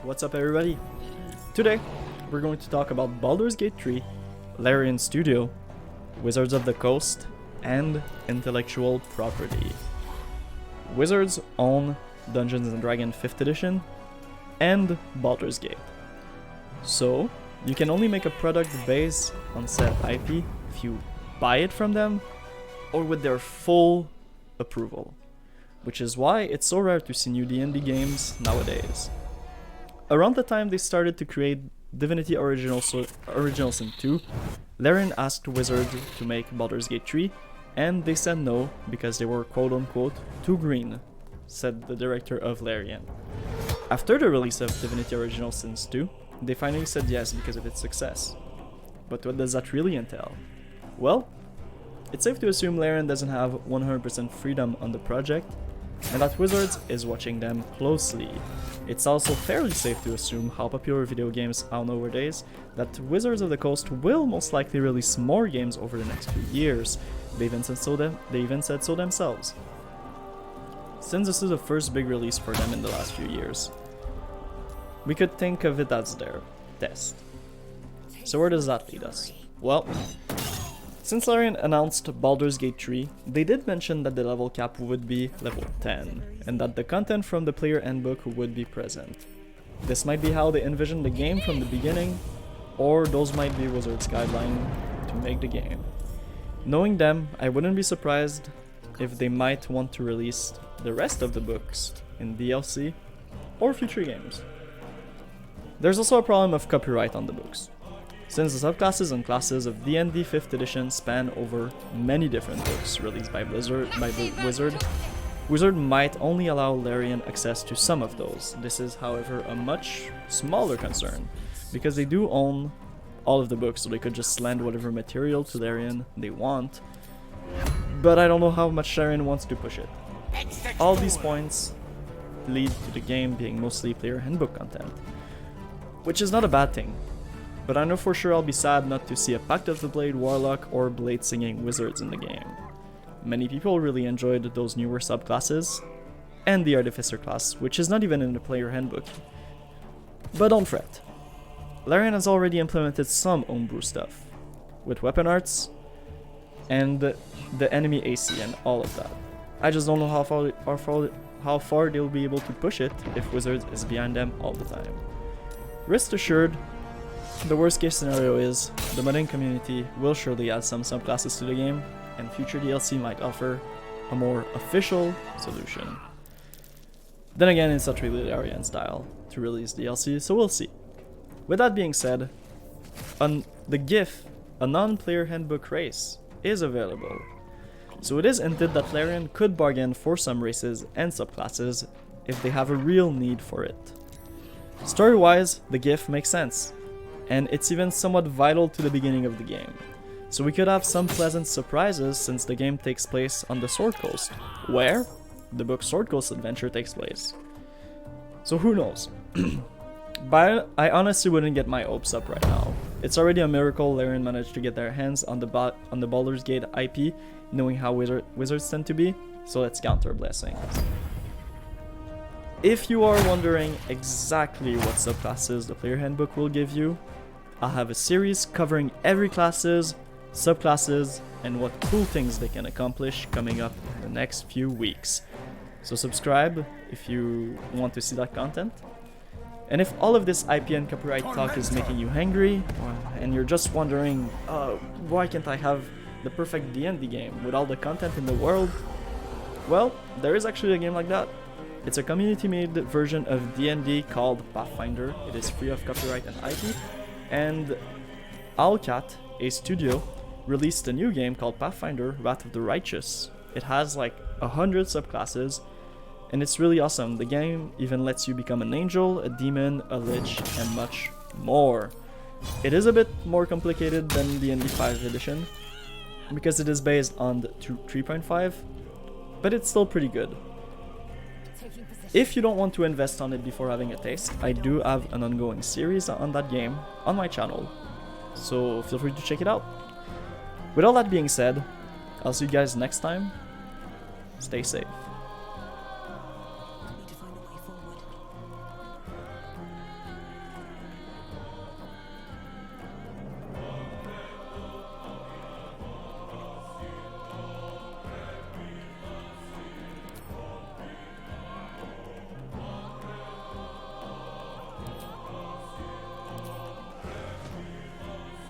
What's up everybody? Today, we're going to talk about Baldur's Gate 3, Larian Studio, Wizards of the Coast, and intellectual property. Wizards own Dungeons & Dragons 5th edition and Baldur's Gate. So, you can only make a product based on said IP if you buy it from them or with their full approval. Which is why it's so rare to see new D&D games nowadays. Around the time they started to create Divinity Original Sin 2, Larian asked Wizard to make Baldur's Gate 3, and they said no because they were quote-unquote too green, said the director of Larian. After the release of Divinity Original Sin 2, they finally said yes because of its success. But what does that really entail? Well, it's safe to assume Larian doesn't have 100% freedom on the project, and that Wizards is watching them closely. It's also fairly safe to assume how popular video games are nowadays that Wizards of the Coast will most likely release more games over the next few years. They even said so themselves. Since this is the first big release for them in the last few years, we could think of it as their test. So where does that lead us? Well, since Larian announced Baldur's Gate 3, they did mention that the level cap would be level 10, and that the content from the Player Handbook would be present. This might be how they envisioned the game from the beginning, or those might be Wizards' guidelines to make the game. Knowing them, I wouldn't be surprised if they might want to release the rest of the books in DLC or future games. There's also a problem of copyright on the books. Since the subclasses and classes of D&D 5th edition span over many different books released by Wizard might only allow Larian access to some of those. This is, however, a much smaller concern, because they do own all of the books, so they could just lend whatever material to Larian they want, but I don't know how much Larian wants to push it. All these points lead to the game being mostly Player Handbook content, which is not a bad thing. But I know for sure I'll be sad not to see a Pact of the Blade Warlock or Blade Singing Wizards in the game. Many people really enjoyed those newer subclasses, and the Artificer class, which is not even in the Player Handbook. But don't fret. Larian has already implemented some homebrew stuff, with weapon arts, and the enemy AC and all of that. I just don't know how far they'll be able to push it if Wizards is behind them all the time. Rest assured, the worst case scenario is the modding community will surely add some subclasses to the game, and future DLC might offer a more official solution. Then again, it's not really Larian style to release DLC, so we'll see. With that being said, on the GIF, a non-player handbook race is available. So it is hinted that Larian could bargain for some races and subclasses if they have a real need for it. Story-wise, the GIF makes sense, and it's even somewhat vital to the beginning of the game. So we could have some pleasant surprises since the game takes place on the Sword Coast, where the book Sword Coast Adventure takes place. So who knows? But I honestly wouldn't get my hopes up right now. It's already a miracle Larian managed to get their hands on the Baldur's Gate IP, knowing how Wizards tend to be, so let's count our blessings. If you are wondering exactly what subclasses the Player Handbook will give you, I'll have a series covering every classes, subclasses, and what cool things they can accomplish coming up in the next few weeks. So subscribe if you want to see that content. And if all of this IP and copyright talk is making you angry, and you're just wondering, why can't I have the perfect D&D game with all the content in the world? Well, there is actually a game like that. It's a community-made version of D&D called Pathfinder. It is free of copyright and IP. And Owlcat, a studio, released a new game called Pathfinder Wrath of the Righteous. It has like 100 subclasses, and it's really awesome. The game even lets you become an angel, a demon, a lich, and much more. It is a bit more complicated than D&D 5th edition, because it is based on the 3.5, but it's still pretty good. If you don't want to invest on it before having a taste, I do have an ongoing series on that game on my channel, so feel free to check it out. With all that being said, I'll see you guys next time. Stay safe.